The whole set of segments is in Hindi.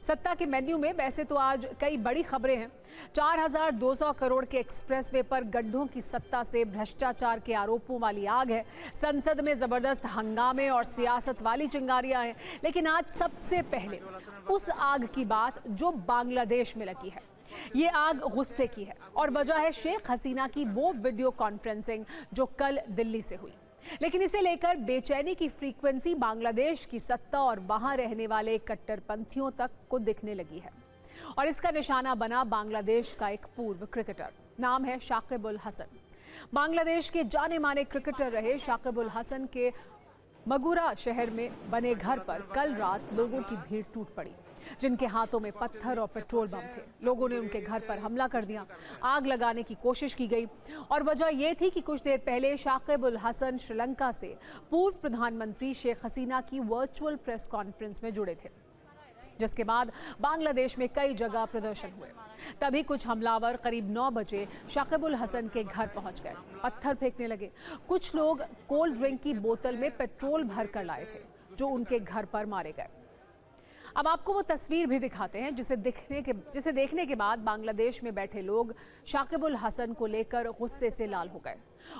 सत्ता के मेन्यू में वैसे तो आज कई बड़ी खबरें हैं। 4200 करोड़ के एक्सप्रेसवे पर गड्ढों की सत्ता से भ्रष्टाचार के आरोपों वाली आग है। संसद में जबरदस्त हंगामे और सियासत वाली चिंगारियां हैं। लेकिन आज सबसे पहले उस आग की बात जो बांग्लादेश में लगी है। ये आग गुस्से की है और वजह है शेख हसीना की वो वीडियो कॉन्फ्रेंसिंग जो कल दिल्ली से हुई। लेकिन इसे लेकर बेचैनी की फ्रीक्वेंसी बांग्लादेश की सत्ता और वहां रहने वाले कट्टरपंथियों तक को दिखने लगी है। और इसका निशाना बना बांग्लादेश का एक पूर्व क्रिकेटर, नाम है शाकिब उल हसन। बांग्लादेश के जाने माने क्रिकेटर रहे शाकिब उल हसन के मगुरा शहर में बने घर पर कल रात लोगों की भीड़ टूट पड़ी, जिनके हाथों में पत्थर और पेट्रोल बम थे। लोगों ने उनके घर पर हमला कर दिया, आग लगाने की कोशिश की गई और वजह यह थी कि कुछ देर पहले शाकिब उल हसन श्रीलंका से पूर्व प्रधानमंत्री शेख हसीना की वर्चुअल प्रेस कॉन्फ्रेंस में जुड़े थे, जिसके बाद बांग्लादेश में कई जगह प्रदर्शन हुए। तभी कुछ हमलावर करीब 9 बजे शाकिब उल हसन के घर पहुंच गए, पत्थर फेंकने लगे। कुछ लोग कोल्ड ड्रिंक की बोतल में पेट्रोल भर कर लाए थे, जो उनके घर पर मारे गए। अब आपको वो तस्वीर भी दिखाते हैं जिसे देखने के बाद बांग्लादेश में बैठे लोग शाकिब उल हसन को लेकर गुस्से से लाल हो गए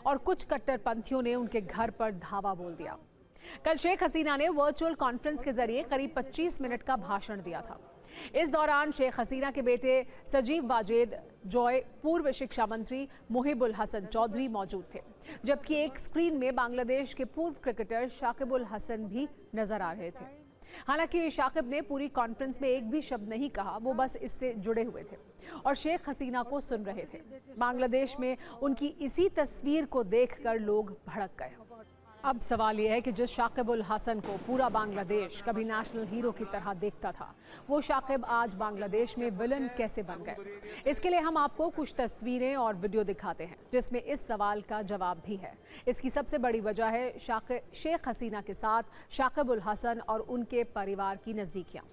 और कुछ कट्टरपंथियों ने उनके घर पर धावा बोल दिया। कल शेख हसीना ने वर्चुअल कॉन्फ्रेंस के जरिए करीब 25 मिनट का भाषण दिया था। इस दौरान शेख हसीना के बेटे सजीव वाजेद जॉय, पूर्व शिक्षा मंत्री मुहिबुल हसन चौधरी मौजूद थे, जबकि एक स्क्रीन में बांग्लादेश के पूर्व क्रिकेटर शाकिब उल हसन भी नजर आ रहे थे। हालांकि शाकिब ने पूरी कॉन्फ्रेंस में एक भी शब्द नहीं कहा, वो बस इससे जुड़े हुए थे और शेख हसीना को सुन रहे थे। बांग्लादेश में उनकी इसी तस्वीर को देखकर लोग भड़क गए। अब सवाल यह है कि जिस शाकिब उल हसन को पूरा बांग्लादेश कभी नेशनल हीरो की तरह देखता था, वो शाकिब आज बांग्लादेश में विलन कैसे बन गए? इसके लिए हम आपको कुछ तस्वीरें और वीडियो दिखाते हैं, जिसमें इस सवाल का जवाब भी है। इसकी सबसे बड़ी वजह है शेख हसीना के साथ शाकिब उल हसन और उनके परिवार की नज़दीकियाँ।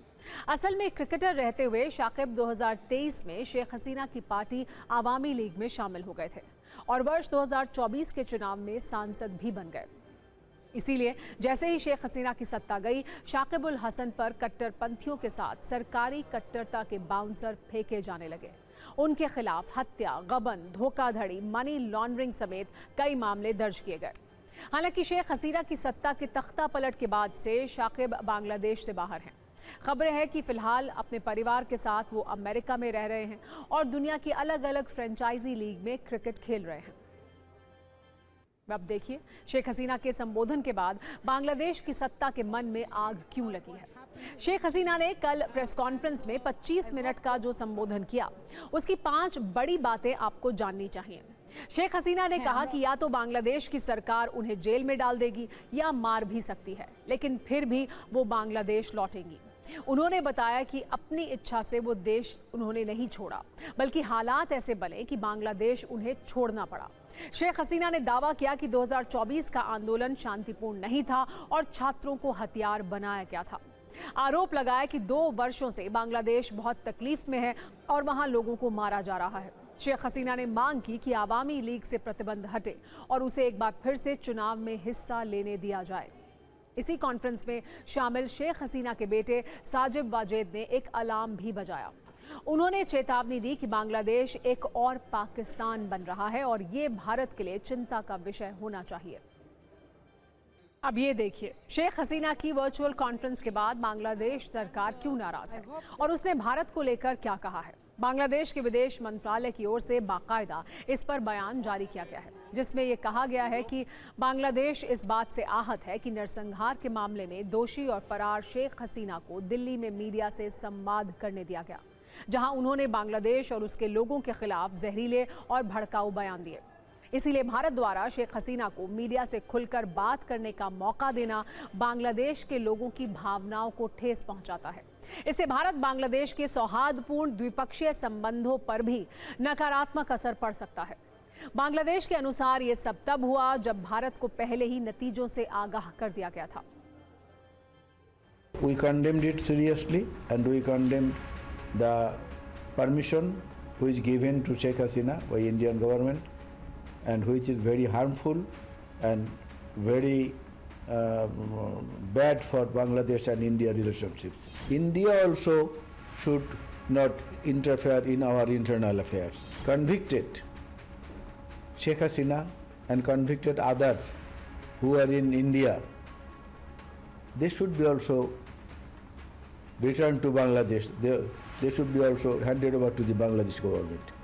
असल में क्रिकेटर रहते हुए शाकिब 2023 में शेख हसीना की पार्टी आवामी लीग में शामिल हो गए थे और वर्ष 2024 के चुनाव में सांसद भी बन गए। इसीलिए जैसे ही शेख हसीना की सत्ता गई, शाकिब उल हसन पर कट्टरपंथियों के साथ सरकारी कट्टरता के बाउंसर फेंके जाने लगे। उनके खिलाफ हत्या, गबन, धोखाधड़ी, मनी लॉन्ड्रिंग समेत कई मामले दर्ज किए गए। हालांकि शेख हसीना की सत्ता के तख्ता पलट के बाद से शाकिब बांग्लादेश से बाहर हैं। खबरें हैं कि फिलहाल अपने परिवार के साथ वो अमेरिका में रह रहे हैं और दुनिया की अलग अलग फ्रेंचाइजी लीग में क्रिकेट खेल रहे हैं। अब देखिए शेख हसीना के संबोधन के बाद बांग्लादेश की सत्ता के मन में आग क्यों लगी है। शेख हसीना ने कल प्रेस कॉन्फ्रेंस में 25 मिनट का जो संबोधन किया, उसकी 5 बड़ी बातें आपको जाननी चाहिए। शेख हसीना ने कहा कि या तो बांग्लादेश की सरकार उन्हें जेल में डाल देगी या मार भी सकती है, लेकिन फिर भी वो बांग्लादेश लौटेंगी। उन्होंने बताया कि अपनी इच्छा से वो देश उन्होंने नहीं छोड़ा, बल्कि हालात ऐसे बने कि बांग्लादेश उन्हें छोड़ना पड़ा। शेख हसीना ने दावा किया कि 2024 का आंदोलन शांतिपूर्ण नहीं था और छात्रों को हथियार बनाया गया था। आरोप लगाया कि 2 वर्षों से बांग्लादेश बहुत तकलीफ में है और वहां लोगों को मारा जा रहा है। शेख हसीना ने मांग की कि आवामी लीग से प्रतिबंध हटे और उसे एक बार फिर से चुनाव में हिस्सा लेने दिया जाए। इसी कॉन्फ्रेंस में शामिल शेख हसीना के बेटे साजिब वाजेद ने एक अलार्म भी बजाया। उन्होंने चेतावनी दी कि बांग्लादेश एक और पाकिस्तान बन रहा है और ये भारत के लिए चिंता का विषय होना चाहिए। अब ये देखिए शेख हसीना की वर्चुअल कॉन्फ्रेंस के बाद बांग्लादेश सरकार क्यों नाराज है और उसने भारत को लेकर क्या कहा है। बांग्लादेश के विदेश मंत्रालय की ओर से बाकायदा इस पर बयान जारी किया गया है, जिसमें यह कहा गया है कि बांग्लादेश इस बात से आहत है कि नरसंहार के मामले में दोषी और फरार शेख हसीना को दिल्ली में मीडिया से संवाद करने दिया गया, जहां उन्होंने बांग्लादेश और उसके लोगों के खिलाफ जहरीले और भड़काऊ बयान दिए। इसीलिए भारत द्वारा शेख हसीना को मीडिया से खुलकर बात करने का मौका देना बांग्लादेश के लोगों की भावनाओं को ठेस पहुंचाता है। इससे भारत बांग्लादेश के सौहार्दपूर्ण द्विपक्षीय संबंधों पर भी नकारात्मक असर पड़ सकता है। बांग्लादेश के अनुसार ये सब तब हुआ जब भारत को पहले ही नतीजों से आगाह कर दिया गया था। We condemned it seriously and we condemned the permission which given to Sheikh Hasina by Indian government and which is very harmful and very bad for Bangladesh and India relationships. India also should not interfere in our internal affairs. Convicted Sheikh Hasina and convicted others who are in India, they should be also returned to Bangladesh. They should be also handed over to the Bangladesh government.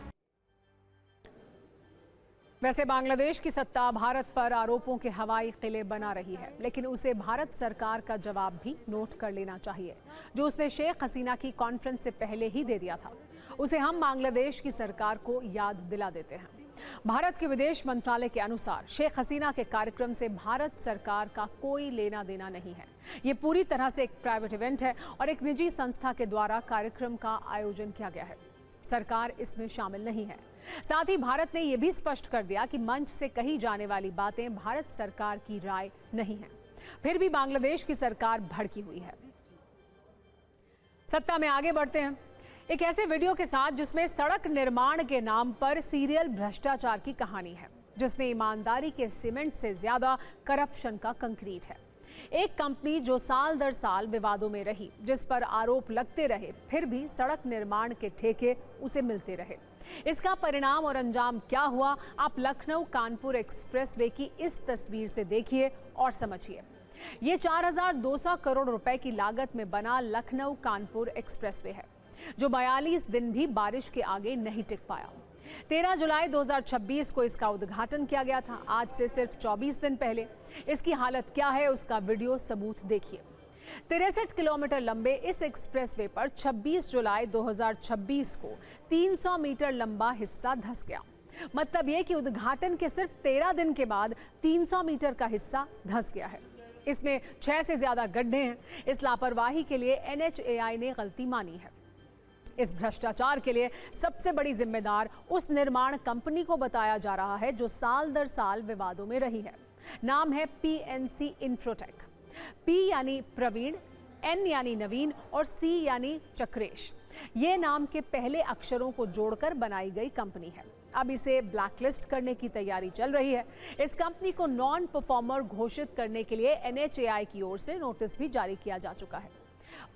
वैसे बांग्लादेश की सत्ता भारत पर आरोपों के हवाई किले बना रही है, लेकिन उसे भारत सरकार का जवाब भी नोट कर लेना चाहिए, जो उसने शेख हसीना की कॉन्फ्रेंस से पहले ही दे दिया था। उसे हम बांग्लादेश की सरकार को याद दिला देते हैं। भारत के विदेश मंत्रालय के अनुसार शेख हसीना के कार्यक्रम से भारत सरकार का कोई लेना देना नहीं है। ये पूरी तरह से एक प्राइवेट इवेंट है और एक निजी संस्था के द्वारा कार्यक्रम का आयोजन किया गया है। सरकार इसमें शामिल नहीं है। साथ ही भारत ने यह भी स्पष्ट कर दिया कि मंच से कही जाने वाली बातें भारत सरकार की राय नहीं है। फिर भी बांग्लादेश की सरकार भड़की हुई है। सत्ता में आगे बढ़ते हैं एक ऐसे वीडियो के साथ जिसमें सड़क निर्माण के नाम पर सीरियल भ्रष्टाचार की कहानी है, जिसमें ईमानदारी के सीमेंट से ज्यादा करप्शन का कंक्रीट है। एक कंपनी जो साल दर साल विवादों में रही, जिस पर आरोप लगते रहे, फिर भी सड़क निर्माण के ठेके उसे मिलते रहे। इसका परिणाम और अंजाम क्या हुआ, आप लखनऊ कानपुर एक्सप्रेसवे की इस तस्वीर से देखिए और समझिए। ये 4,200 करोड़ रुपए की लागत में बना लखनऊ कानपुर एक्सप्रेसवे है, जो 42 दिन भी बारिश के आगे नहीं टिक पाया। 13 जुलाई 2026 को इसका उद्घाटन किया गया था। आज से सिर्फ 24 दिन पहले इसकी हालत क्या है, उसका वीडियो सबूत देखिए। 63 किलोमीटर लंबे इस एक्सप्रेसवे पर 26 जुलाई 2026 को 300 मीटर लंबा हिस्सा धंस गया। मतलब ये कि उद्घाटन के सिर्फ 13 दिन के बाद 300 मीटर का हिस्सा धंस गया है। इसमें 6 से ज्यादा गड्ढे हैं। इस लापरवाही के लिए NHAI ने गलती मानी है। इस भ्रष्टाचार के लिए सबसे बड़ी जिम्मेदार उस निर्माण कंपनी को बताया जा रहा है जो साल दर साल विवादों में रही है। नाम है PNC इंफ्रोटेक। P यानी प्रवीण, N यानी नवीन और C यानी चक्रेश। ये नाम के पहले अक्षरों को जोड़कर बनाई गई कंपनी है। अब इसे ब्लैकलिस्ट करने की तैयारी चल रही है। इस कंपनी को नॉन परफॉर्मर घोषित करने के लिए NHAI की ओर से नोटिस भी जारी किया जा चुका है।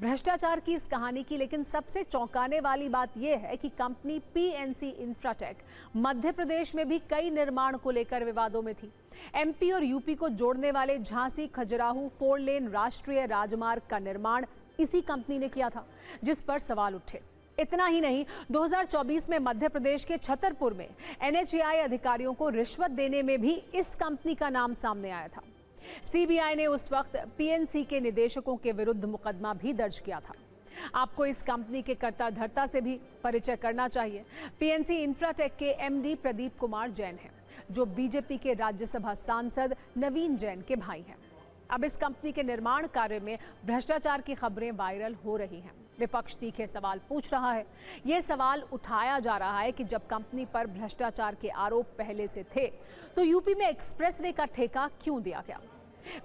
भ्रष्टाचार की इस कहानी की लेकिन सबसे चौंकाने वाली बात यह है कि company PNC Infratech Madhya Pradesh में भी कई निर्माण को लेकर विवादों में थी। MP और UP को जोड़ने वाले झांसी खजुराहो 4 लेन राष्ट्रीय राजमार्ग का निर्माण इसी कंपनी ने किया था, जिस पर सवाल उठे। इतना ही नहीं, 2024 में मध्य प्रदेश के छतरपुर में NHAI अधिकारियों को रिश्वत देने में भी इस कंपनी का नाम सामने आया था। CBI ने उस वक्त PNC के निदेशकों के विरुद्ध मुकदमा भी दर्ज किया था। आपको इस कंपनी के कर्ता धर्ता से भी परिचय करना चाहिए। PNC इंफ्राटेक के MD प्रदीप कुमार जैन हैं, जो BJP के राज्यसभा सांसद नवीन जैन के भाई हैं। अब इस कंपनी के निर्माण कार्य में भ्रष्टाचार की खबरें वायरल हो रही हैं। विपक्ष तीखे सवाल पूछ रहा है। ये सवाल उठाया जा रहा है कि जब कंपनी पर भ्रष्टाचार के आरोप पहले से थे, तो यूपी में एक्सप्रेसवे का ठेका क्यों दिया गया?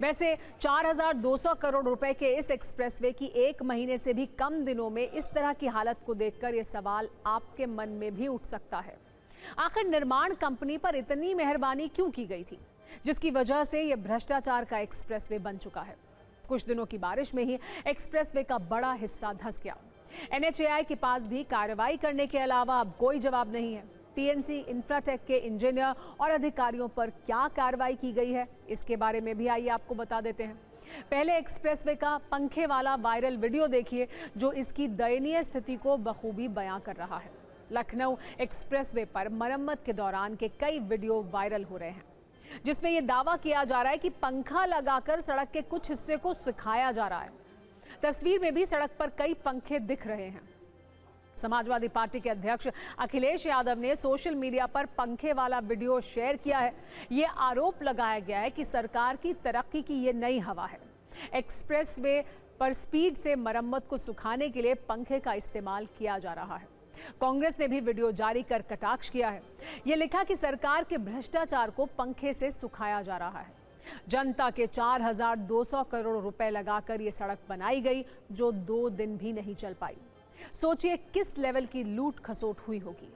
वैसे 4,200 करोड़ रुपए के इस एक्सप्रेसवे की 1 महीने से भी कम दिनों में इस तरह की हालत को देखकर ये सवाल आपके मन में भी उठ सकता है। आखिर निर्माण कंपनी पर इतनी मेहरबानी क्यों की गई थी, जिसकी वजह से यह भ्रष्टाचार का एक्सप्रेसवे बन चुका है? कुछ दिनों की बारिश में ही एक्सप्रेसवे का बड़ा हिस्सा धंस गया। NHAI के पास भी कार्रवाई करने के अलावा अब कोई जवाब नहीं है। PNC इंफ्राटेक के इंजीनियर और अधिकारियों पर क्या कार्रवाई की गई है, इसके बारे में भी आइए आपको बता देते हैं। पहले एक्सप्रेसवे का पंखे वाला वायरल वीडियो देखिए, जो इसकी दयनीय स्थिति को बखूबी बयां कर रहा है। लखनऊ एक्सप्रेसवे पर मरम्मत के दौरान के कई वीडियो वायरल हो रहे हैं, जिसमें यह दावा किया जा रहा है कि पंखा लगाकर सड़क के कुछ हिस्से को सुखाया जा रहा है। तस्वीर में भी सड़क पर कई पंखे दिख रहे हैं। समाजवादी पार्टी के अध्यक्ष अखिलेश यादव ने सोशल मीडिया पर पंखे वाला वीडियो शेयर किया है। यह आरोप लगाया गया है कि सरकार की तरक्की की यह नई हवा है। एक्सप्रेसवे पर स्पीड से मरम्मत को सुखाने के लिए पंखे का इस्तेमाल किया जा रहा है। कांग्रेस ने भी वीडियो जारी कर कटाक्ष किया है। यह लिखा कि सरकार के भ्रष्टाचार को पंखे से सुखाया जा रहा है। जनता के 4,200 करोड़ रुपए लगाकर यह सड़क बनाई गई, जो 2 दिन भी नहीं चल पाई। सोचिए किस लेवल की लूट खसोट हुई होगी।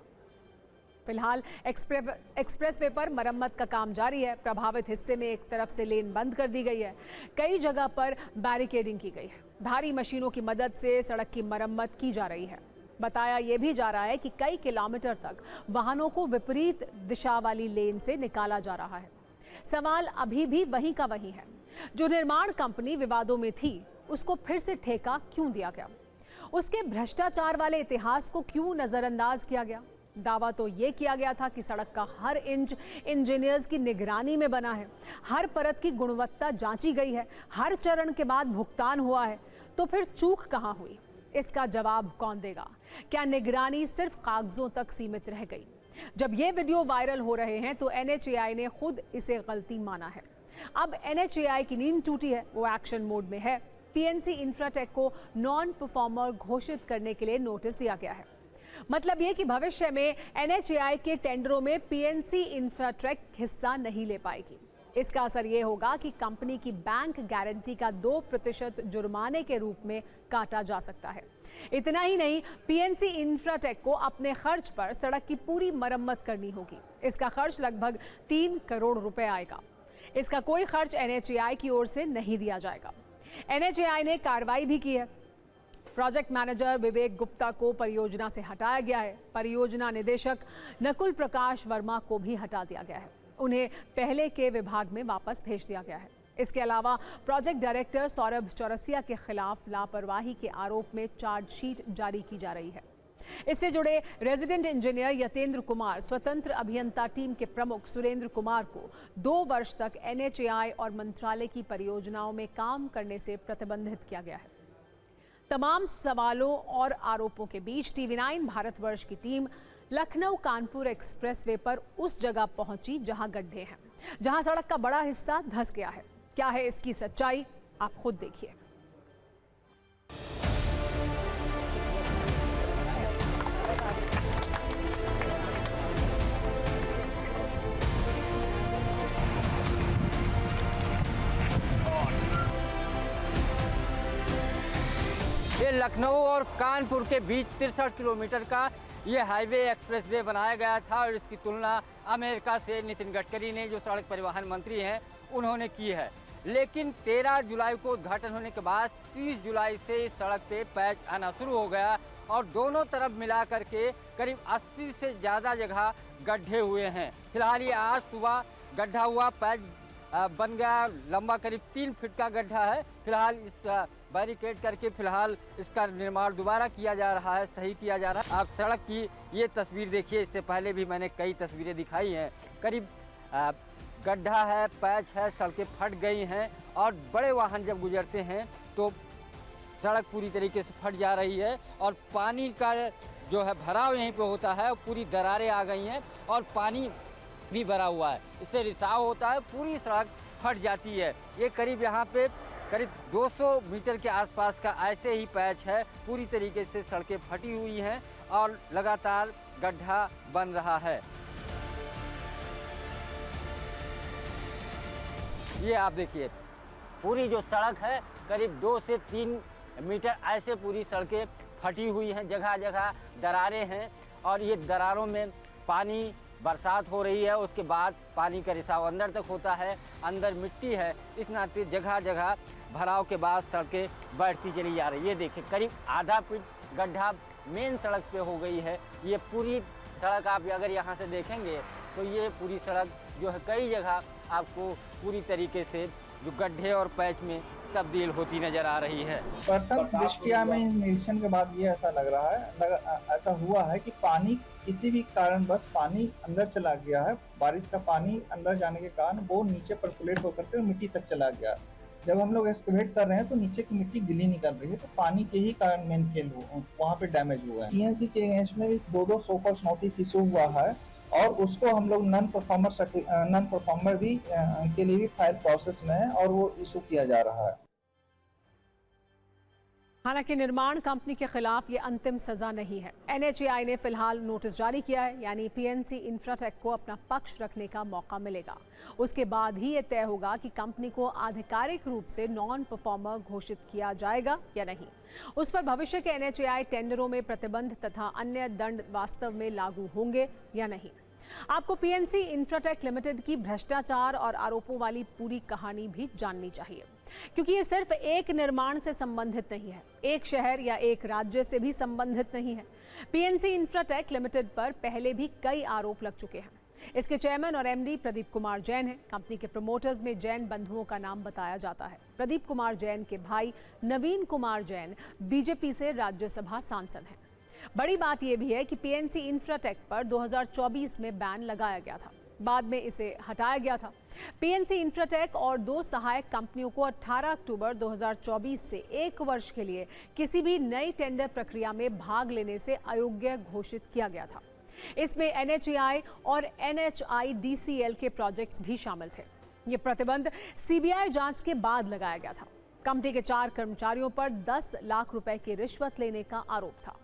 फिलहाल एक्सप्रेसवे पर मरम्मत का काम जारी है। प्रभावित हिस्से में एक तरफ से लेन बंद कर दी गई है, कई जगह पर बैरिकेडिंग की गई है। भारी मशीनों की मदद से सड़क की मरम्मत की जा रही है। बताया यह भी जा रहा है कि कई किलोमीटर तक वाहनों को विपरीत दिशा वाली लेन से निकाला जा रहा है। सवाल अभी भी वहीं का वहीं है। जो निर्माण कंपनी विवादों में थी, उसको फिर से ठेका क्यों दिया गया? उसके भ्रष्टाचार वाले इतिहास को क्यों नजरअंदाज किया गया? दावा तो ये किया गया था कि सड़क का हर इंच इंजीनियर्स की निगरानी में बना है, हर परत की गुणवत्ता जांची गई है, हर चरण के बाद भुगतान हुआ है। तो फिर चूक कहां हुई? इसका जवाब कौन देगा? क्या निगरानी सिर्फ कागजों तक सीमित रह गई? जब ये वीडियो वायरल हो रहे हैं तो NHAI ने खुद इसे गलती माना है। अब NHAI की नींद टूटी है, वो एक्शन मोड में है। PNC इंफ्राटेक को नॉन परफॉर्मर घोषित करने के लिए नोटिस दिया गया है। मतलब ये कि भविष्य में NHAI के टेंडरों में PNC इंफ्राटेक हिस्सा नहीं ले पाएगी। इसका असर ये होगा कि कंपनी की बैंक गारंटी का 2% जुर्माने के रूप में काटा जा सकता है। इतना ही नहीं, PNC इंफ्राटेक को अपने खर्च पर सड़क की पूरी मरम्मत करनी होगी। इसका खर्च लगभग 3 करोड़ रुपए आएगा। इसका कोई खर्च NHAI की ओर से नहीं दिया जाएगा। NHAI ने कार्रवाई भी की है। प्रोजेक्ट मैनेजर विवेक गुप्ता को परियोजना से हटाया गया है। परियोजना निदेशक नकुल प्रकाश वर्मा को भी हटा दिया गया है। उन्हें पहले के विभाग में वापस भेज दिया गया है। इसके अलावा प्रोजेक्ट डायरेक्टर सौरभ चौरसिया के खिलाफ लापरवाही के आरोप में चार्जशीट जारी की जा रही है। इससे जुड़े रेजिडेंट इंजीनियर यतेंद्र कुमार, स्वतंत्र अभियंता टीम के प्रमुख सुरेंद्र कुमार को 2 वर्ष तक NHAI और मंत्रालय की परियोजनाओं में काम करने से प्रतिबंधित किया गया है। तमाम सवालों और आरोपों के बीच TV9 भारतवर्ष की टीम लखनऊ कानपुर एक्सप्रेसवे पर उस जगह पहुंची जहां गड्ढे हैं, जहां सड़क का बड़ा हिस्सा धंस गया है। क्या है इसकी सच्चाई, आप खुद देखिए। ये लखनऊ और कानपुर के बीच 63 किलोमीटर का ये हाईवे एक्सप्रेसवे बनाया गया था और इसकी तुलना अमेरिका से नितिन गडकरी ने, जो सड़क परिवहन मंत्री हैं, उन्होंने की है। लेकिन 13 जुलाई को उद्घाटन होने के बाद 30 जुलाई से इस सड़क पे पैच आना शुरू हो गया और दोनों तरफ मिला करके करीब 80 से ज़्यादा जगह गड्ढे हुए हैं। फिलहाल ये आज सुबह गड्ढा हुआ, पैच बन गया, लंबा करीब 3 फीट का गड्ढा है। फिलहाल इस बैरिकेड करके फिलहाल इसका निर्माण दोबारा किया जा रहा है, सही किया जा रहा है। आप सड़क की ये तस्वीर देखिए, इससे पहले भी मैंने कई तस्वीरें दिखाई हैं। करीब गड्ढा है, पैच है, सड़कें फट गई हैं और बड़े वाहन जब गुजरते हैं तो सड़क पूरी तरीके से फट जा रही है और पानी का जो है भराव यहीं पे होता है, पूरी दरारें आ गई हैं और पानी भी भरा हुआ है। इससे रिसाव होता है, पूरी सड़क फट जाती है। ये करीब यहाँ पे करीब 200 मीटर के आसपास का ऐसे ही पैच है। पूरी तरीके से सड़कें फटी हुई हैं और लगातार गड्ढा बन रहा है। ये आप देखिए, पूरी जो सड़क है करीब 2 से 3 मीटर ऐसे पूरी सड़कें फटी हुई हैं, जगह जगह दरारें हैं और ये दरारों में पानी, बरसात हो रही है, उसके बाद पानी का रिसाव अंदर तक होता है, अंदर मिट्टी है, इस नाते जगह जगह भराव के बाद सड़कें बढ़ती चली जा रही है। ये देखिए, करीब आधा फीट गड्ढा मेन सड़क पे हो गई है। ये पूरी सड़क आप अगर यहाँ से देखेंगे तो ये पूरी सड़क जो है कई जगह आपको पूरी तरीके से जो गड्ढे और पैच में तब्दील होती नजर आ रही है। प्रथम दृष्टया में निरीक्षण के बाद ये ऐसा लग रहा है, ऐसा हुआ है कि पानी किसी भी कारणवश पानी अंदर चला गया है। बारिश का पानी अंदर जाने के कारण वो नीचे पर्कुलेट होकर के मिट्टी तक चला गया। जब हम लोग एक्सकवेट कर रहे हैं तो नीचे की मिट्टी गीली निकल रही है, तो पानी के ही कारण मेन फेल वहाँ पे डैमेज हुआ है। PNC के अगेंस्ट में भी 2 सोकॉज नोटिस इशू हुआ है और उसको हम लोग नॉन परफॉर्मर भी के लिए भी फाइल प्रोसेस में है और वो इशू किया जा रहा है। हालांकि निर्माण कंपनी के खिलाफ ये अंतिम सजा नहीं है। NHAI ने फिलहाल नोटिस जारी किया है, यानी PNC इंफ्राटेक को अपना पक्ष रखने का मौका मिलेगा। उसके बाद ही ये तय होगा कि कंपनी को आधिकारिक रूप से नॉन परफॉर्मर घोषित किया जाएगा या नहीं। उस पर भविष्य के NHAI टेंडरों में प्रतिबंध तथा अन्य दंड वास्तव में लागू होंगे या नहीं। आपको PNC इंफ्राटेक लिमिटेड की भ्रष्टाचार और आरोपों वाली पूरी कहानी भी जाननी चाहिए। क्योंकि ये सिर्फ एक निर्माण से संबंधित नहीं है, एक शहर या एक राज्य से भी संबंधित नहीं है। पीएनसी इंफ्राटेक लिमिटेड पर पहले भी कई आरोप लग चुके हैं। इसके चेयरमैन और एमडी प्रदीप कुमार जैन हैं। कंपनी के प्रमोटर्स में जैन बंधुओं का नाम बताया जाता है। प्रदीप कुमार जैन के भाई नवीन कुमार जैन बीजेपी से राज्यसभा सांसद हैं। बड़ी बात यह भी है कि पीएनसी इंफ्राटेक पर 2024 में बैन लगाया गया था, बाद में इसे हटाया गया था। पीएनसी इंफ्राटेक और 2 सहायक कंपनियों को 18 अक्टूबर 2024 से 1 वर्ष के लिए किसी भी नई टेंडर प्रक्रिया में भाग लेने से अयोग्य घोषित किया गया था। इसमें NHAI और NHIDCL के प्रोजेक्ट्स भी शामिल थे। ये प्रतिबंध सीबीआई जांच के बाद लगाया गया था। कंपनी के 4 कर्मचारियों पर 10 लाख रुपए की रिश्वत लेने का आरोप था।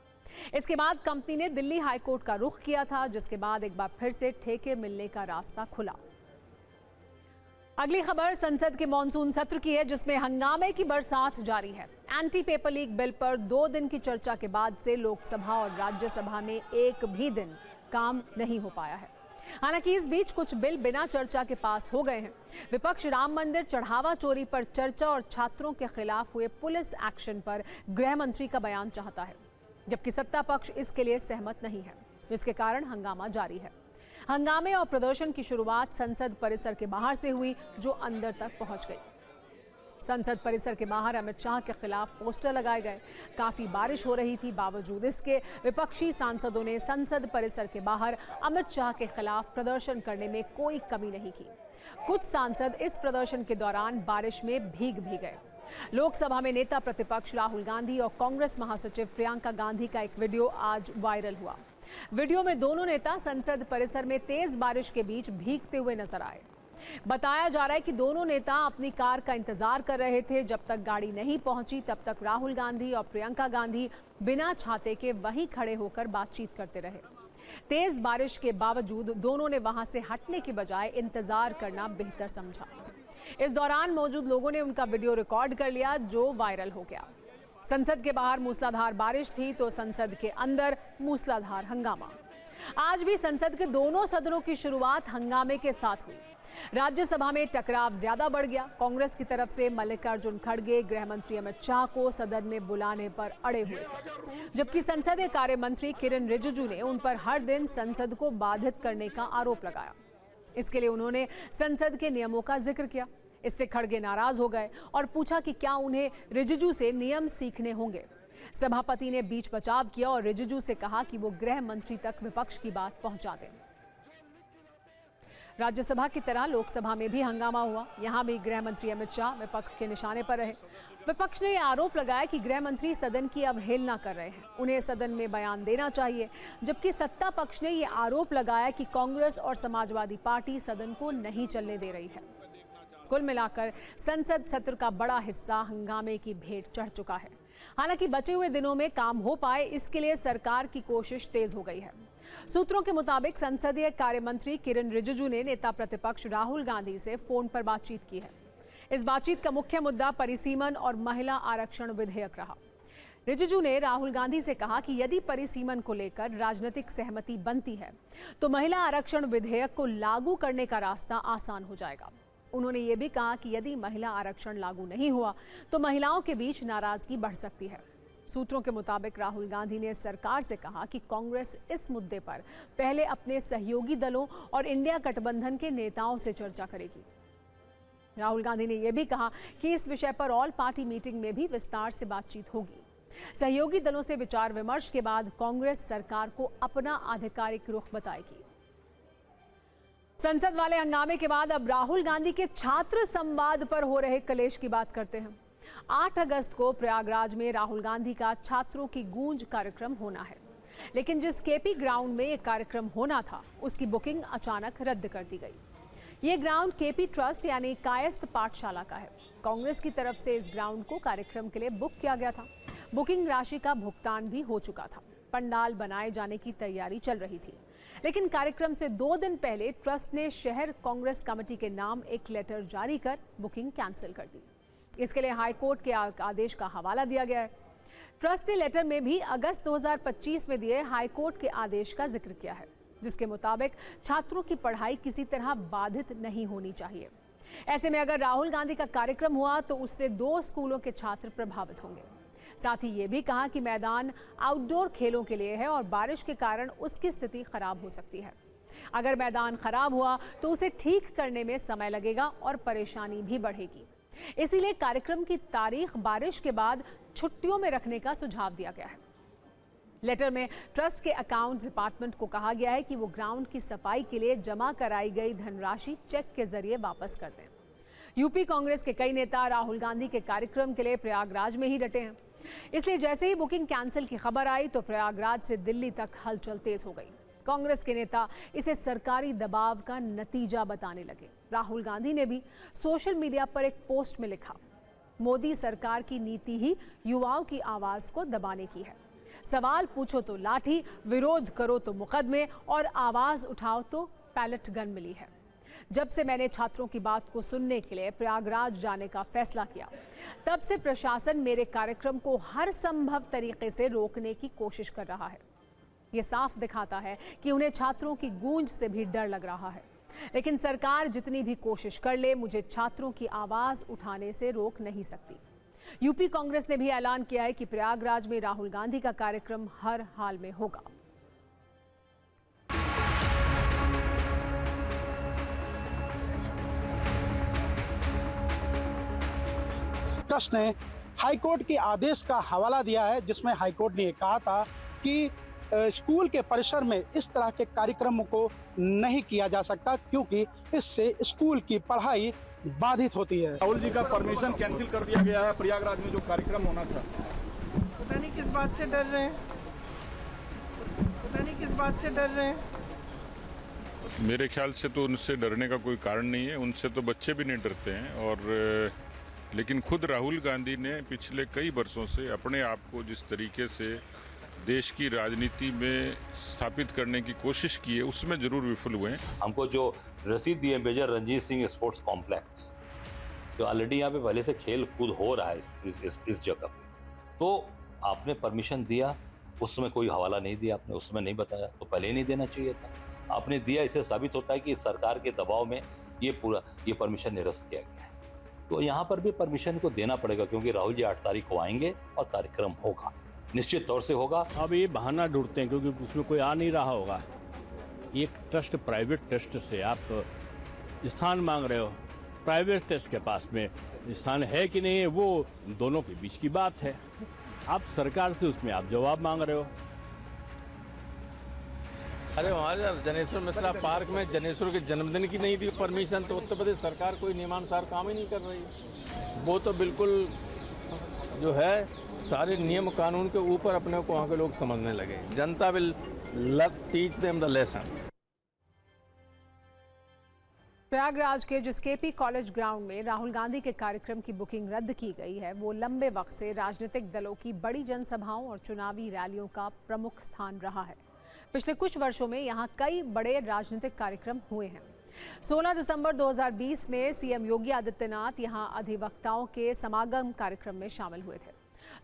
इसके बाद कंपनी ने दिल्ली हाईकोर्ट का रुख किया था, जिसके बाद एक बार फिर से ठेके मिलने का रास्ता खुला। अगली खबर संसद के मॉनसून सत्र की है, जिसमें हंगामे की बरसात जारी है। एंटी पेपर लीक बिल पर 2 दिन की चर्चा के बाद से लोकसभा और राज्यसभा में एक भी दिन काम नहीं हो पाया है। हालांकि इस बीच कुछ बिल बिना चर्चा के पास हो गए हैं। विपक्ष राम मंदिर चढ़ावा चोरी पर चर्चा और छात्रों के खिलाफ हुए पुलिस एक्शन पर गृह मंत्री का बयान चाहता है, जबकि सत्ता पक्ष इसके लिए सहमत नहीं है, जिसके कारण हंगामा जारी है। हंगामे और प्रदर्शन की शुरुआत संसद परिसर के बाहर से हुई, जो अंदर तक पहुंच गई। संसद परिसर के बाहर अमित शाह के खिलाफ पोस्टर लगाए गए। काफी बारिश हो रही थी, बावजूद इसके विपक्षी सांसदों ने संसद परिसर के बाहर अमित शाह के खिलाफ प्रदर्शन करने में कोई कमी नहीं की। कुछ सांसद इस प्रदर्शन के दौरान बारिश में भीग भी गए। लोकसभा में नेता प्रतिपक्ष राहुल गांधी और कांग्रेस महासचिव प्रियंका गांधी का एक वीडियो आज वायरल हुआ। वीडियो में दोनों नेता संसद परिसर में तेज बारिश के बीच भीगते हुए नजर आए। बताया जा रहा है कि दोनों नेता अपनी कार का इंतजार कर रहे थे। जब तक गाड़ी नहीं पहुंची, तब तक राहुल गांधी और प्रियंका गांधी बिना छाते के वहीं खड़े होकर बातचीत करते रहे। तेज बारिश के बावजूद दोनों ने वहां से हटने की बजाय इंतजार करना बेहतर समझा। इस दौरान मौजूद लोगों ने उनका वीडियो रिकॉर्ड कर लिया, जो वायरल हो गया। संसद के बाहर मूसलाधार बारिश थी तो संसद के अंदर मूसलाधार हंगामा। आज भी संसद के दोनों सदनों की शुरुआत हंगामे के साथ हुई। राज्यसभा में टकराव ज्यादा बढ़ गया। कांग्रेस की तरफ से मल्लिकार्जुन खड़गे गृह मंत्री अमित शाह को सदन में बुलाने पर अड़े हुए थे, जबकि संसदीय कार्य मंत्री किरण रिजिजू ने उन पर हर दिन संसद को बाधित करने का आरोप लगाया। इसके लिए उन्होंने संसद के नियमों का जिक्र किया। इससे खड़गे नाराज हो गए और पूछा कि क्या उन्हें रिजिजू से नियम सीखने होंगे। सभापति ने बीच बचाव किया और रिजिजू से कहा कि वो गृह मंत्री तक विपक्ष की बात पहुंचा दें। राज्यसभा की तरह लोकसभा में भी हंगामा हुआ। यहां भी गृह मंत्री अमित शाह विपक्ष के निशाने पर रहे। विपक्ष ने यह आरोप लगाया कि गृह मंत्री सदन की अवहेलना कर रहे हैं, उन्हें सदन में बयान देना चाहिए, जबकि सत्ता पक्ष ने यह आरोप लगाया कि कांग्रेस और समाजवादी पार्टी सदन को नहीं चलने दे रही है। कुल मिलाकर संसद सत्र का बड़ा हिस्सा हंगामे की भेंट चढ़ चुका है। हालांकि बचे हुए दिनों में काम हो पाए, इसके लिए सरकार की कोशिश तेज हो गई है। सूत्रों के मुताबिक संसदीय कार्य मंत्री किरण रिजिजू ने नेता प्रतिपक्ष राहुल गांधी से फोन पर बातचीत की है। इस बातचीत का मुख्य मुद्दा परिसीमन और महिला आरक्षण विधेयक रहा। रिजिजू ने राहुल गांधी से कहा कि यदि परिसीमन को लेकर राजनीतिक सहमति बनती है तो महिला आरक्षण विधेयक को लागू करने का रास्ता आसान हो जाएगा। उन्होंने ये भी कहा कि यदि महिला आरक्षण लागू नहीं हुआ तो महिलाओं के बीच नाराजगी बढ़ सकती है। सूत्रों के मुताबिक राहुल गांधी ने सरकार से कहा कि कांग्रेस इस मुद्दे पर पहले अपने सहयोगी दलों और इंडिया गठबंधन के नेताओं से चर्चा करेगी। राहुल गांधी ने यह भी कहा कि इस विषय पर ऑल पार्टी मीटिंग में भी विस्तार से बातचीत होगी। सहयोगी दलों से विचार विमर्श के बाद कांग्रेस सरकार को अपना आधिकारिक रुख बताएगी। संसद वाले हंगामे के बाद अब राहुल गांधी के छात्र संवाद पर हो रहे कलेश की बात करते हैं। 8 अगस्त को प्रयागराज में राहुल गांधी का छात्रों की गूंज कार्यक्रम होना है, लेकिन जिस केपी ग्राउंड में यह कार्यक्रम होना था उसकी बुकिंग अचानक रद्द कर दी गई। ये ग्राउंड केपी ट्रस्ट यानी कायस्थ पाठशाला का है। कांग्रेस की तरफ से इस ग्राउंड को कार्यक्रम के लिए बुक किया गया था। बुकिंग राशि का भुगतान भी हो चुका था। पंडाल बनाए जाने की तैयारी चल रही थी, लेकिन कार्यक्रम से 2 दिन पहले ट्रस्ट ने शहर कांग्रेस कमेटी के नाम एक लेटर जारी कर बुकिंग कैंसिल कर दी। इसके लिए हाईकोर्ट के आदेश का हवाला दिया गया है। ट्रस्ट ने लेटर में भी अगस्त 2025 में दिए हाईकोर्ट के आदेश का जिक्र किया है, जिसके मुताबिक छात्रों की पढ़ाई किसी तरह बाधित नहीं होनी चाहिए। ऐसे में अगर राहुल गांधी का कार्यक्रम हुआ तो उससे 2 स्कूलों के छात्र प्रभावित होंगे। साथ ही ये भी कहा कि मैदान आउटडोर खेलों के लिए है और बारिश के कारण उसकी स्थिति खराब हो सकती है। अगर मैदान खराब हुआ तो उसे ठीक करने में समय लगेगा और परेशानी भी बढ़ेगी। इसीलिए कार्यक्रम की तारीख बारिश के बाद छुट्टियों में रखने का सुझाव दिया गया है। लेटर में ट्रस्ट के अकाउंट डिपार्टमेंट को कहा गया है कि वो ग्राउंड की सफाई के लिए जमा कराई गई धनराशि चेक के जरिए वापस कर दें। यूपी कांग्रेस के कई नेता राहुल गांधी के कार्यक्रम के लिए प्रयागराज में ही डटे हैं, इसलिए जैसे ही बुकिंग कैंसिल की खबर आई तो प्रयागराज से दिल्ली तक हलचल तेज हो गई। कांग्रेस के नेता इसे सरकारी दबाव का नतीजा बताने लगे। राहुल गांधी ने भी सोशल मीडिया पर एक पोस्ट में लिखा, मोदी सरकार की नीति ही युवाओं की आवाज को दबाने की है। सवाल पूछो तो लाठी, विरोध करो तो मुकदमे और आवाज उठाओ तो पैलेट गन मिली है। जब से मैंने छात्रों की बात को सुनने के लिए प्रयागराज जाने का फैसला किया, तब से प्रशासन मेरे कार्यक्रम को हर संभव तरीके से रोकने की कोशिश कर रहा है। ये साफ दिखाता है कि उन्हें छात्रों की गूंज से भी डर लग रहा है। लेकिन सरकार जितनी भी कोशिश कर ले, मुझे छात्रों की आवाज उठाने से रोक नहीं सकती। यूपी कांग्रेस ने भी ऐलान किया है कि प्रयागराज में राहुल गांधी का कार्यक्रम हर हाल में होगा। ट्रस्ट ने हाईकोर्ट के आदेश का हवाला दिया है, जिसमें हाईकोर्ट ने कहा था कि स्कूल के परिसर में इस तरह के कार्यक्रमों को नहीं किया जा सकता, क्योंकि इससे स्कूल की पढ़ाई बाधित होती है। राहुल जी का परमिशन कैंसिल कर दिया गया है प्रयागराज में जो कार्यक्रम होना था। पता नहीं किस बात से डर रहे हैं, पता नहीं किस बात से डर रहे हैं। मेरे ख्याल से तो उनसे डरने का कोई कारण नहीं है, उनसे तो बच्चे भी नहीं डरते हैं। और लेकिन खुद राहुल गांधी ने पिछले कई वर्षों से अपने आप को जिस तरीके से देश की राजनीति में स्थापित करने की कोशिश की है, उसमें जरूर विफल हुए हैं। हमको जो रसीद दी है major Ranjit Singh sports complex, जो ऑलरेडी यहाँ पे पहले से खेल कूद हो रहा है इस जगह पे, तो आपने परमिशन दिया, उस समय कोई हवाला नहीं दिया, आपने उस समय नहीं बताया, तो पहले ही नहीं देना चाहिए था। आपने दिया, इससे साबित होता है कि सरकार के दबाव में ये परमिशन निरस्त किया गया है। तो यहाँ पर भी परमिशन को देना पड़ेगा, क्योंकि राहुल जी 8 तारीख को आएंगे और कार्यक्रम होगा, निश्चित तौर से होगा। अब ये बहाना ढूंढते हैं क्योंकि उसमें कोई आ नहीं रहा होगा। एक ट्रस्ट, प्राइवेट ट्रस्ट से आप स्थान मांग रहे हो, प्राइवेट ट्रस्ट के पास में स्थान है कि नहीं है वो दोनों के बीच की बात है। आप सरकार से उसमें आप जवाब मांग रहे हो। अरे हमारे जनेश्वर मिश्रा पार्क में जनेश्वर के जन्मदिन की नहीं दी परमिशन, तो उत्तर प्रदेश सरकार कोई नियमानुसार काम ही नहीं कर रही। वो तो बिल्कुल जो है सारे नियम कानून के ऊपर अपने को वहाँ के लोग समझने लगे। जनता will teach them the lesson. Prayagraj के जिस केपी कॉलेज ग्राउंड में राहुल गांधी के कार्यक्रम की बुकिंग रद्द की गई है, वो लंबे वक्त से राजनीतिक दलों की बड़ी जनसभाओं और चुनावी रैलियों का प्रमुख स्थान रहा है। पिछले कुछ वर्षों में यहाँ कई बड़े राजनीतिक कार्यक्रम हुए हैं। 16 दिसंबर 2020 में सीएम योगी आदित्यनाथ यहाँ अधिवक्ताओं के समागम कार्यक्रम में शामिल हुए थे।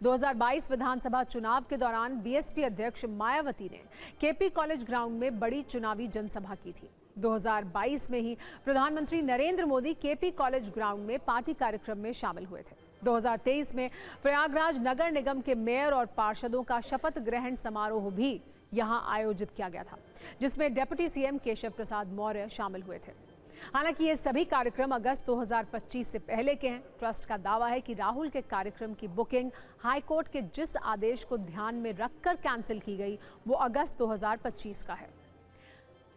2022 विधानसभा चुनाव के दौरान बीएसपी अध्यक्ष मायावती ने केपी कॉलेज ग्राउंड में बड़ी चुनावी जनसभा की थी। 2022 में ही प्रधानमंत्री Narendra Modi KP college ground में पार्टी कार्यक्रम में शामिल हुए थे। 2023 में प्रयागराज नगर निगम के मेयर और पार्षदों का शपथ ग्रहण समारोह भी यहां आयोजित किया गया था, जिसमें डिप्टी सीएम केशव प्रसाद मौर्य शामिल हुए थे। हालांकि ये सभी कार्यक्रम अगस्त 2025 से पहले के हैं। ट्रस्ट का दावा है कि राहुल के कार्यक्रम की बुकिंग हाईकोर्ट के जिस आदेश को ध्यान में रखकर कैंसिल की गई, वो अगस्त 2025 का है।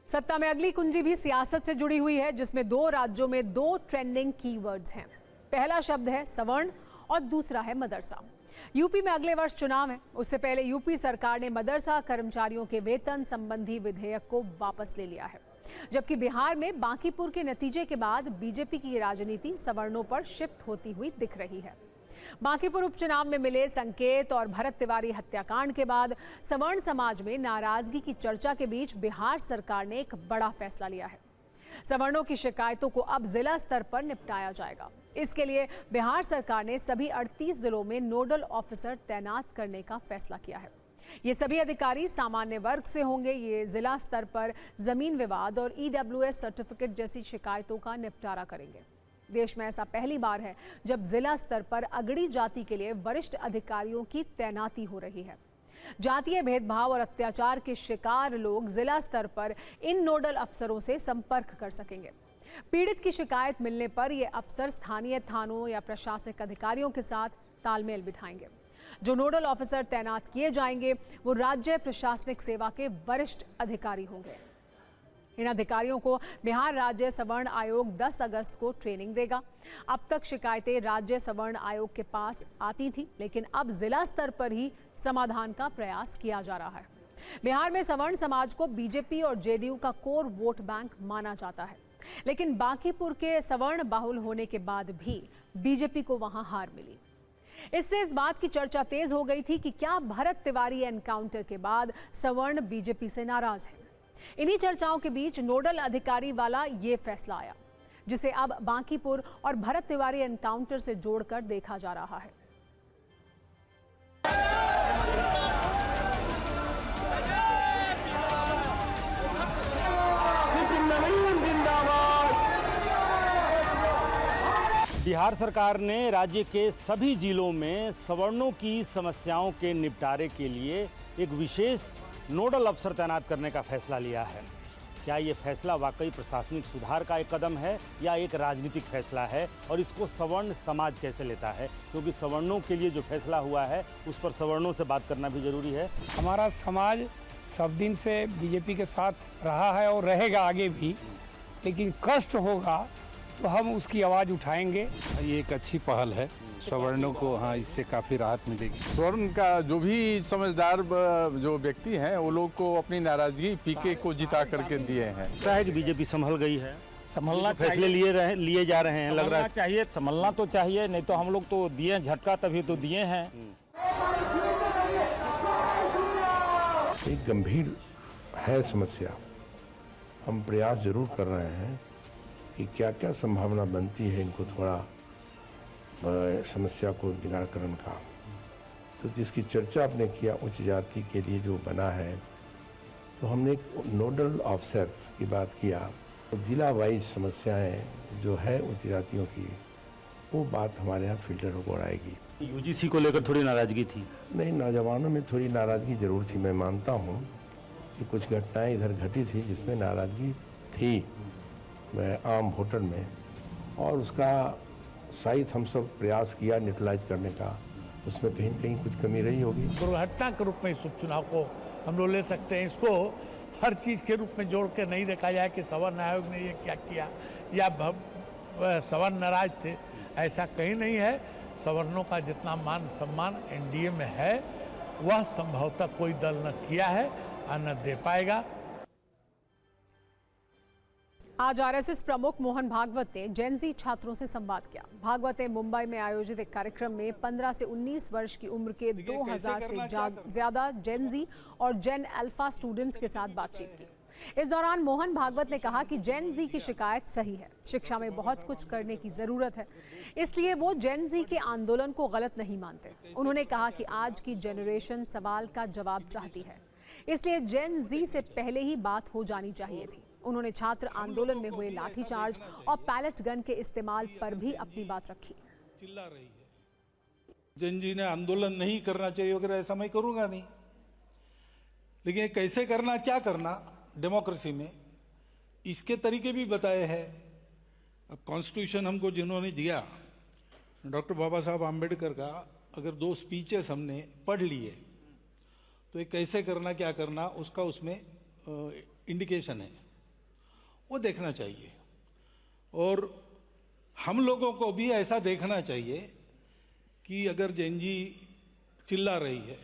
सत्ता में अगली कुंजी भी सियासत से जुड़ी हुई है, जिसमें 2 राज्यों में 2 ट्रेंडिंग कीवर्ड्स हैं। पहला शब्द है सवर्ण और दूसरा है मदरसा। यूपी में अगले वर्ष चुनाव है। उससे पहले यूपी सरकार ने मदरसा कर्मचारियों के वेतन संबंधी विधेयक को वापस ले लिया है, जबकि बिहार में बांकीपुर के नतीजे के बाद बीजेपी की राजनीति सवर्णों पर शिफ्ट होती हुई दिख रही है। बांकीपुर उपचुनाव में मिले संकेत और भरत तिवारी हत्याकांड के बाद सवर्ण समाज में नाराजगी की चर्चा के बीच बिहार सरकार ने एक बड़ा फैसला लिया है। सवर्णों की शिकायतों को अब जिला स्तर पर निपटाया जाएगा। इसके लिए बिहार सरकार ने सभी 38 जिलों में नोडल ऑफिसर तैनात करने का फैसला किया है। ये सभी अधिकारी सामान्य वर्ग से होंगे। ये जिला स्तर पर जमीन विवाद और ईडब्ल्यूएस सर्टिफिकेट जैसी शिकायतों का निपटारा करेंगे। देश में ऐसा पहली बार है जब जिला स्तर पर अगड़ी जाति के लिए वरिष्ठ अधिकारियों की तैनाती हो रही है। जातीय भेदभाव और अत्याचार के शिकार लोग जिला स्तर पर इन नोडल अफसरों से संपर्क कर सकेंगे। पीड़ित की शिकायत मिलने पर ये अफसर स्थानीय थानों या प्रशासनिक अधिकारियों के साथ तालमेल बिठाएंगे। जो नोडल ऑफिसर तैनात किए जाएंगे वो राज्य प्रशासनिक सेवा के वरिष्ठ अधिकारी होंगे। इन अधिकारियों को बिहार राज्य सवर्ण आयोग 10 अगस्त को ट्रेनिंग देगा। अब तक शिकायतें राज्य सवर्ण आयोग के पास आती थी, लेकिन अब जिला स्तर पर ही समाधान का प्रयास किया जा रहा है। बिहार में सवर्ण समाज को बीजेपी और जेडीयू का कोर वोट बैंक माना जाता है, लेकिन बांकीपुर के सवर्ण बाहुल होने के बाद भी बीजेपी को वहां हार मिली। इससे इस बात की चर्चा तेज हो गई थी कि क्या भरत तिवारी एनकाउंटर के बाद सवर्ण बीजेपी से नाराज है। इन्हीं चर्चाओं के बीच नोडल अधिकारी वाला ये फैसला आया, जिसे अब बांकीपुर और भरत तिवारी एनकाउंटर से जोड़कर देखा जा रहा है। बिहार सरकार ने राज्य के सभी जिलों में सवर्णों की समस्याओं के निपटारे के लिए एक विशेष नोडल अफसर तैनात करने का फैसला लिया है। क्या ये फैसला वाकई प्रशासनिक सुधार का एक कदम है या एक राजनीतिक फैसला है, और इसको सवर्ण समाज कैसे लेता है? क्योंकि सवर्णों के लिए जो फैसला हुआ है उस पर सवर्णों से बात करना भी जरूरी है। हमारा समाज सब दिन से बीजेपी के साथ रहा है और रहेगा आगे भी, लेकिन कष्ट होगा तो हम उसकी आवाज़ उठाएंगे। ये एक अच्छी पहल है, सवर्णों को हाँ इससे काफ़ी राहत मिलेगी। स्वर्ण का जो भी समझदार जो व्यक्ति हैं वो लोग को अपनी नाराजगी पीके को जिता करके दिए हैं। शायद बीजेपी संभल गई है, संभलना फैसले लिए जा रहे हैं, लग रहा है चाहिए, संभलना तो चाहिए, नहीं तो हम लोग तो दिए झटका तभी तो दिए हैं। एक गंभीर है समस्या, हम प्रयास जरूर कर रहे हैं कि क्या क्या संभावना बनती है इनको थोड़ा समस्या को निराकरण का। तो जिसकी चर्चा आपने किया उच्च जाति के लिए जो बना है, तो हमने एक नोडल ऑफिसर की बात किया। तो जिला वाइज समस्याएं जो है उच्च जातियों की, वो बात हमारे यहाँ फिल्टर होकर आएगी। यूजीसी को लेकर थोड़ी नाराजगी थी? नहीं, नौजवानों में थोड़ी नाराजगी जरूर थी। मैं मानता हूँ कि कुछ घटनाएं इधर घटी थी जिसमें नाराजगी थी आम वोटर में, और उसका शायद हम सब प्रयास किया न्यूट्रलाइज करने का, उसमें कहीं कहीं कुछ कमी रही होगी। दुर्घटना के रूप में इस उपचुनाव को हम लोग ले सकते हैं। इसको हर चीज़ के रूप में जोड़ के नहीं देखा जाए कि सवर्ण आयोग ने ये क्या किया या सवर्ण नाराज थे, ऐसा कहीं नहीं है। सवर्णों का जितना मान सम्मान एनडीए में है वह संभवतः कोई दल न किया है और न दे पाएगा। आज आरएसएस प्रमुख मोहन भागवत ने जेन-ज़ी छात्रों से संवाद किया। भागवत ने मुंबई में आयोजित एक कार्यक्रम में 15 से 19 वर्ष की उम्र के 2000 से ज्यादा जेन-ज़ी और जेन अल्फा स्टूडेंट्स के साथ बातचीत की। इस दौरान मोहन भागवत ने कहा कि जेन-ज़ी की शिकायत सही है, शिक्षा में बहुत कुछ करने की जरूरत है, इसलिए वो जेन-ज़ी के आंदोलन को गलत नहीं मानते। उन्होंने कहा कि आज की जनरेशन सवाल का जवाब चाहती है, इसलिए जेन-ज़ी से पहले ही बात हो जानी चाहिए थी। उन्होंने छात्र आंदोलन में हुए लाठीचार्ज और पैलेट गन के इस्तेमाल पर भी अपनी बात रखी। चिल्ला रही है जेन-ज़ी ने आंदोलन नहीं करना चाहिए वगैरह, ऐसा मैं करूंगा नहीं, लेकिन कैसे करना, क्या करना डेमोक्रेसी में, इसके तरीके भी बताए हैं। अब कॉन्स्टिट्यूशन हमको जिन्होंने दिया, डॉक्टर बाबा साहब आम्बेडकर का, अगर 2 स्पीचेस हमने पढ़ लिए तो ये कैसे करना क्या करना उसका उसमें इंडिकेशन है, वो देखना चाहिए। और हम लोगों को भी ऐसा देखना चाहिए कि अगर जेन-ज़ी चिल्ला रही है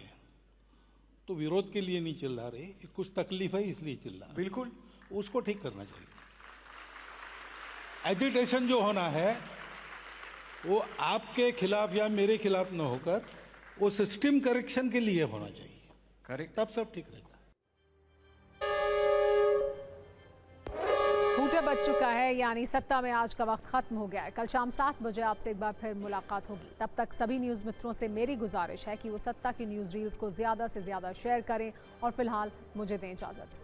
तो विरोध के लिए नहीं चिल्ला रही, कुछ तकलीफ है इसलिए चिल्ला, बिल्कुल उसको ठीक करना चाहिए। एजिटेशन जो होना है वो आपके खिलाफ या मेरे खिलाफ न होकर वो सिस्टम करेक्शन के लिए होना चाहिए, करेक्ट, तब सब ठीक रहता है। हूटर बच चुका है, यानी सत्ता में आज का वक्त खत्म हो गया है। कल शाम 7 बजे आपसे एक बार फिर मुलाकात होगी। तब तक सभी न्यूज़ मित्रों से मेरी गुजारिश है कि वो सत्ता की न्यूज़ रील्स को ज़्यादा से ज़्यादा शेयर करें और फिलहाल मुझे दें इजाज़त।